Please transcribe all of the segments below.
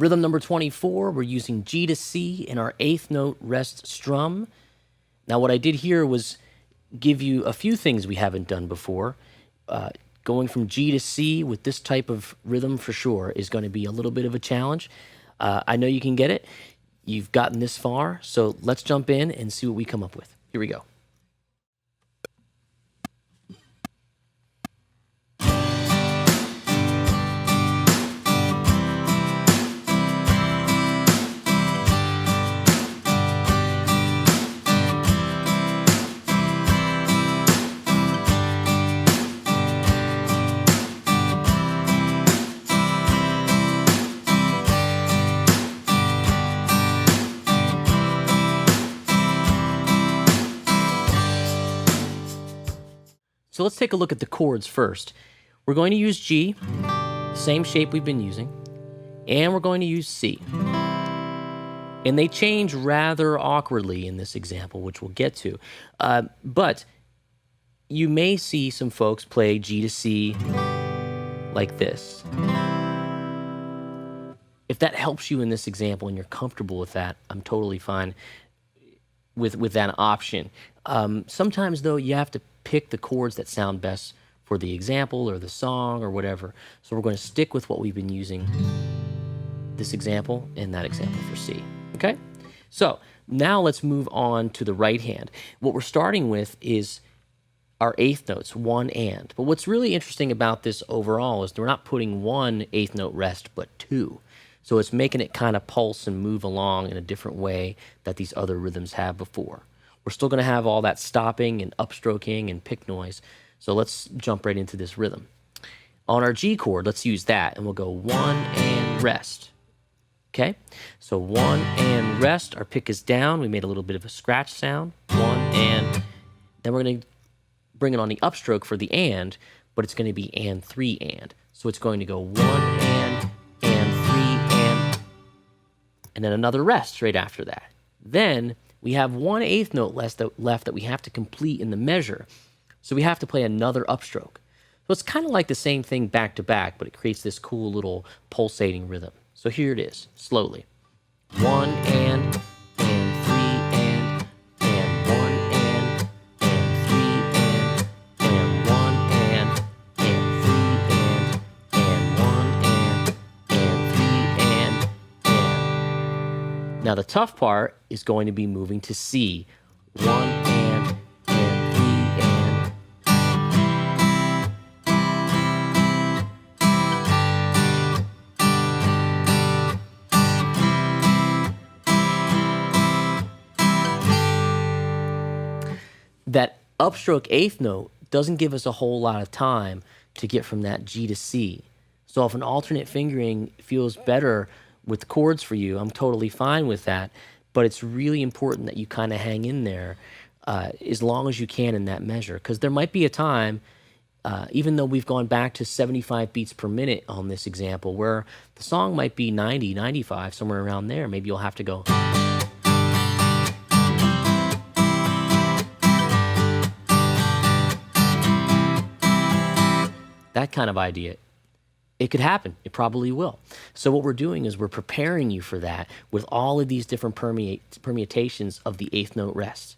Rhythm number 24, we're using G to C in our 8th note rest strum. Now what I did here was give you a few things we haven't done before. Going from G to C with this type of rhythm for sure is going to be a little bit of a challenge. I know you can get it. You've gotten this far, so let's jump in and see what we come up with. Here we go. So let's take a look at the chords first. We're going to use G, same shape we've been using, and we're going to use C. And they change rather awkwardly in this example, which we'll get to. But you may see some folks play G to C like this. If that helps you in this example and you're comfortable with that, I'm totally fine with that option. Sometimes, though, you have to pick the chords that sound best for the example or the song or whatever. So we're going to stick with what we've been using this example and that example for C. Okay? So now let's move on to the right hand. What we're starting with is our 8th notes, 1 and. But what's really interesting about this overall is we're not putting 1 8th note rest, but 2. So it's making it kind of pulse and move along in a different way that these other rhythms have before. We're still going to have all that stopping and upstroking and pick noise. So let's jump right into this rhythm. On our G chord, let's use that, and we'll go 1 and rest. Okay? So 1 and rest. Our pick is down. We made a little bit of a scratch sound. 1 and. Then we're going to bring it on the upstroke for the and, but it's going to be and 3 and. So it's going to go 1 and 3 and then another rest right after that. Then we have 1 8th note left that we have to complete in the measure. So we have to play another upstroke. So it's kind of like the same thing back to back, but it creates this cool little pulsating rhythm. So here it is, slowly. 1 and 3 and 1 and 3 and 1 and 3 and 1 and 3 and. Now the tough part is going to be moving to C. 1 and 3 and. That upstroke 8th note doesn't give us a whole lot of time to get from that G to C. So if an alternate fingering feels better with chords for you, I'm totally fine with that. But it's really important that you kind of hang in there as long as you can in that measure. Because there might be a time, even though we've gone back to 75 beats per minute on this example, where the song might be 90, 95, somewhere around there. Maybe you'll have to go. That kind of idea. It could happen. It probably will. So what we're doing is we're preparing you for that with all of these different permutations of the 8th note rest.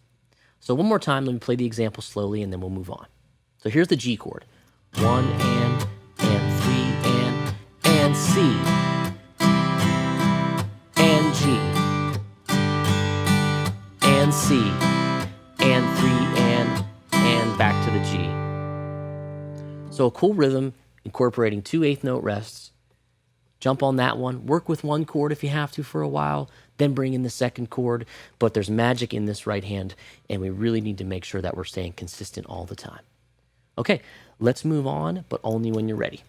So one more time, let me play the example slowly, and then we'll move on. So here's the G chord. 1 and 3 and C and G and C and 3 and back to the G. So a cool rhythm incorporating 2 8th note rests. Jump on that one. Work with one chord if you have to for a while. Then bring in the second chord. But there's magic in this right hand, and we really need to make sure that we're staying consistent all the time. Okay, let's move on, but only when you're ready.